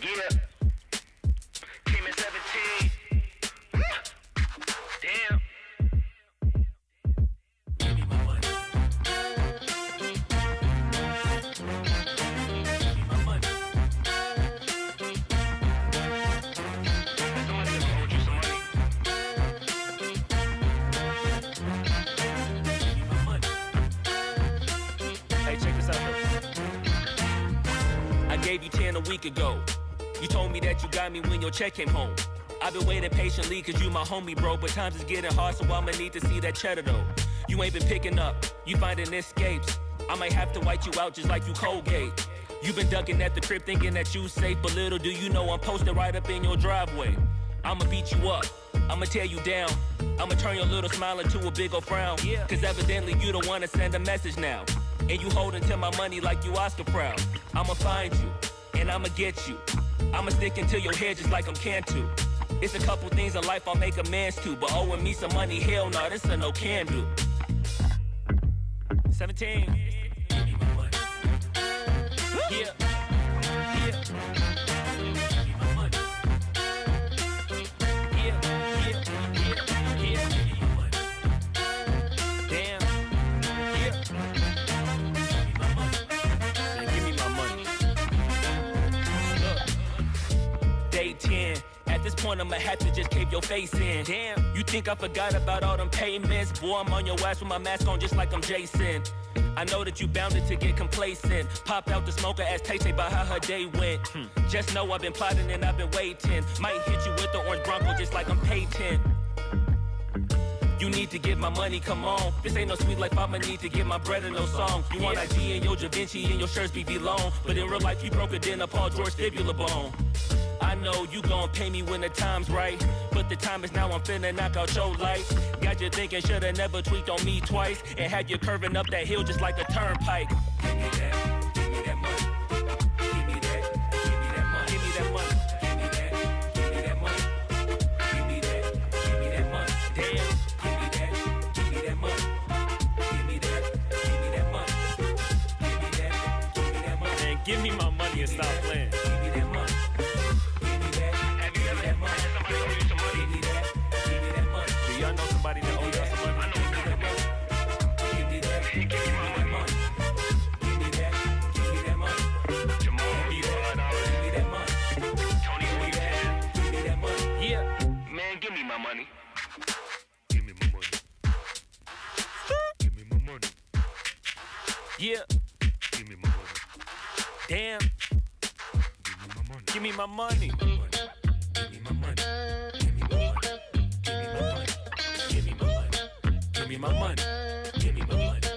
Yeah. Came in 17. Damn. Give me my money. Give me my money. Somebody ever owed you some money? Give me my money. Hey, check this out though. I gave you 10 a week ago. You told me that you got me when your check came home. I've been waiting patiently cause you my homie, bro. But times is getting hard, so I'ma need to see that cheddar though. You ain't been picking up, you finding escapes. I might have to white you out just like you Colgate. You been ducking at the crib thinking that you safe, but little do you know I'm posted right up in your driveway. I'ma beat you up, I'ma tear you down. I'ma turn your little smile into a big ol' frown. Cause evidently you don't wanna send a message now. And you holding to my money like you Oscar proud. I'ma find you, and I'ma get you. I'ma stick into your head just like I'm Cantu. It's a couple things in life I'll make amends to, but owing me some money, hell no, this a no can do. 17. Give me my money. Yeah. Yeah. Give me my money. Yeah. Yeah. Yeah. Yeah. Give me my money. Damn. Yeah. Give me my money. Yeah, give me my money. Look. Day 10. At this point, I'ma have to just cave your face in. Damn, you think I forgot about all them payments? Boy, I'm on your ass with my mask on just like I'm Jason. I know that you bounded to get complacent. Popped out the smoker, asked Tay-Tay about how her day went. Just know I've been plotting and I've been waiting. Might hit you with the orange Bronco just like I'm Peyton. You need to get my money, come on. This ain't no sweet life, I'ma need to get my bread and no song. You want IG and your Da Vinci and your shirts be long. But in real life, you broke it in a Paul George fibula bone. I know you gon' pay me when the time's right, but the time is now, I'm finna knock out your lights. Got you thinking shoulda never tweaked on me twice, and had you curving up that hill just like a turnpike. Give me that money. Give me that money. Give me that money. Give me that. Give me that money. Give me that. Give me that money. Damn. Give me that. Give me that money. Give me that. Give me that money. Give me that. Give me that money. Man, give me my money and stop playing. Give me that money. Somebody that owes us some money. I know what that money. Give me that. Give me my money. Give me that. Give me that money. Jamal, give me that money. Tony, give me that. Give me that money. Yeah, man, give me my money. Give me my money. Give me my money. Yeah. Give me my money. Damn. Give me my money. Give me my money. Give me my money. Give me my money. Give me my money. Give me my money. Give me my money. Give me my money.